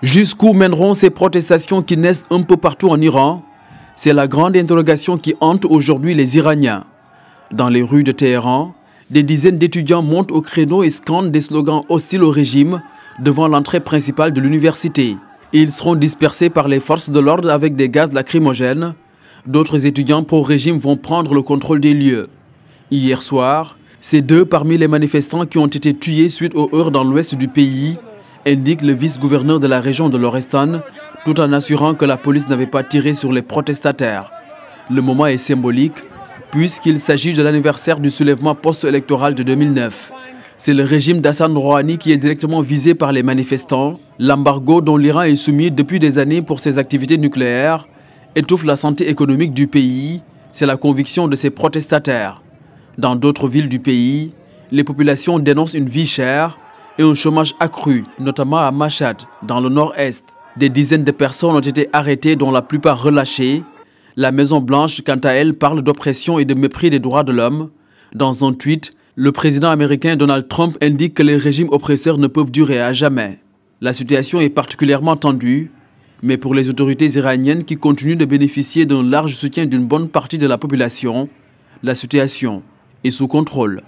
Jusqu'où mèneront ces protestations qui naissent un peu partout en Iran? C'est la grande interrogation qui hante aujourd'hui les Iraniens. Dans les rues de Téhéran, des dizaines d'étudiants montent au créneau et scandent des slogans hostiles au régime devant l'entrée principale de l'université. Ils seront dispersés par les forces de l'ordre avec des gaz lacrymogènes. D'autres étudiants pro-régime vont prendre le contrôle des lieux. Hier soir, c'est 2 parmi les manifestants qui ont été tués suite aux heurts dans l'ouest du pays, indique le vice-gouverneur de la région de l'Oreztan, tout en assurant que la police n'avait pas tiré sur les protestataires. Le moment est symbolique, puisqu'il s'agit de l'anniversaire du soulèvement post-électoral de 2009. C'est le régime d'Hassan Rouhani qui est directement visé par les manifestants. L'embargo dont l'Iran est soumis depuis des années pour ses activités nucléaires étouffe la santé économique du pays. C'est la conviction de ces protestataires. Dans d'autres villes du pays, les populations dénoncent une vie chère et un chômage accru, notamment à Mashhad, dans le nord-est. Des dizaines de personnes ont été arrêtées, dont la plupart relâchées. La Maison-Blanche, quant à elle, parle d'oppression et de mépris des droits de l'homme. Dans un tweet, le président américain Donald Trump indique que les régimes oppresseurs ne peuvent durer à jamais. La situation est particulièrement tendue, mais pour les autorités iraniennes qui continuent de bénéficier d'un large soutien d'une bonne partie de la population, la situation est sous contrôle.